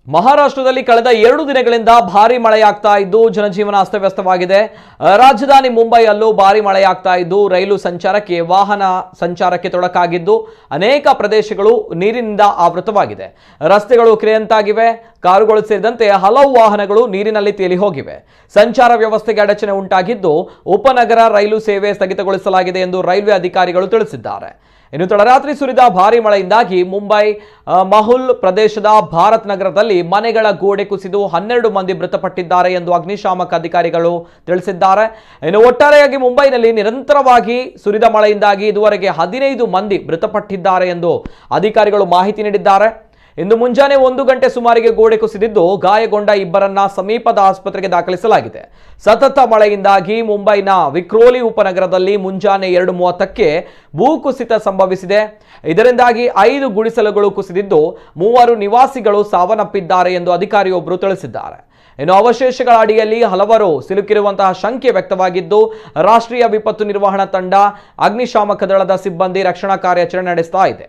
ಮಹಾರಾಷ್ಟ್ರದಲ್ಲಿ ಕಳೆದ 2 ದಿನಗಳಿಂದ ಭಾರಿ ಮಳೆಯಾಗ್ತಾ ಇದ್ದು ಜನಜೀವನ ಅಸ್ತವ್ಯಸ್ತವಾಗಿದೆ. ರಾಜಧಾನಿ ಮುಂಬೈಯಲ್ಲೂ ಭಾರಿ ಮಳೆಯಾಗ್ತಾ ಇದ್ದು ರೈಲು ಸಂಚಾರಕ್ಕೆ ವಾಹನ ಸಂಚಾರಕ್ಕೆ ತೊಡಕಾಗಿದ್ದು ಅನೇಕ ಪ್ರದೇಶಗಳು ನೀರಿನಿಂದ ಆವೃತವಾಗಿದೆ. ರಸ್ತೆಗಳು ಕೆರೆಯಂತಾಗಿವೆ. ಕಾರುಗಳು ಸೇರಿದಂತೆ ಹಲವು ವಾಹನಗಳು ನೀರಿನಲ್ಲಿ ತೇಲಿ ಹೋಗಿವೆ. ಸಂಚಾರ ವ್ಯವಸ್ಥೆಗೆ ಅಡಚಣೆ ಉಂಟಾಗಿದ್ದು ಉಪನಗರ ರೈಲು ಸೇವೆ ಸ್ಥಗಿತಗೊಳಿಸಲಾಗಿದೆ ಎಂದು ರೈಲ್ವೆ ಅಧಿಕಾರಿಗಳು ತಿಳಿಸಿದ್ದಾರೆ. ಇನ್ನು ತಡರಾತ್ರಿ ಸುರಿದ ಭಾರಿ ಮಳೆಯಿಂದಾಗಿ ಮುಂಬೈ ಮಹುಲ್ ಪ್ರದೇಶದ ಭಾರತ್ ನಗರದಲ್ಲಿ ಮನೆಗಳ ಗೋಡೆ ಕುಸಿದು 12 ಮಂದಿ ಮೃತಪಟ್ಟಿದ್ದಾರೆ ಎಂದು ಅಗ್ನಿಶಾಮಕ ಅಧಿಕಾರಿಗಳು ತಿಳಿಸಿದ್ದಾರೆ. ಇನ್ನು ಒಟ್ಟಾರೆಯಾಗಿ ಮುಂಬೈನಲ್ಲಿ ನಿರಂತರವಾಗಿ ಸುರಿದ ಮಳೆಯಿಂದಾಗಿ ಇದುವರೆಗೆ 15 ಮಂದಿ ಮೃತಪಟ್ಟಿದ್ದಾರೆ ಎಂದು ಅಧಿಕಾರಿಗಳು ಮಾಹಿತಿ ನೀಡಿದ್ದಾರೆ. ಇಂದು ಮುಂಜಾನೆ 1 ಗಂಟೆ ಸುಮಾರಿಗೆ ಗೋಡೆ ಕುಸಿದಿದ್ದು ಗಾಯಗೊಂಡ ಇಬ್ಬರನ್ನ ಸಮೀಪದ ಆಸ್ಪತ್ರೆಗೆ ದಾಖಲಿಸಲಾಗಿದೆ. ಸತತ ಮಳೆಯಿಂದಾಗಿ ಮುಂಬೈನ ವಿಕ್ರೋಲಿ ಉಪನಗರದಲ್ಲಿ ಮುಂಜಾನೆ 2:30ಕ್ಕೆ ಭೂಕುಸಿತ ಸಂಭವಿಸಿದೆ. ಇದರಿಂದಾಗಿ 5 ಗುಡಿಸಲುಗಳು ಕುಸಿದಿದ್ದು 3 ನಿವಾಸಿಗಳು ಸಾವನ್ನಪ್ಪಿದ್ದಾರೆ ಎಂದು ಅಧಿಕಾರಿಯೊಬ್ಬರು ತಿಳಿಸಿದ್ದಾರೆ. ಇನ್ನು ಅವಶೇಷಗಳ ಅಡಿಯಲ್ಲಿ ಹಲವರು ಸಿಲುಕಿರುವಂತಹ ಶಂಕೆ ವ್ಯಕ್ತವಾಗಿದ್ದು ರಾಷ್ಟ್ರೀಯ ವಿಪತ್ತು ನಿರ್ವಹಣಾ ತಂಡ, ಅಗ್ನಿಶಾಮಕ ದಳದ ಸಿಬ್ಬಂದಿ ರಕ್ಷಣಾ ಕಾರ್ಯಾಚರಣೆ ನಡೆಸ್ತಾ ಇದೆ.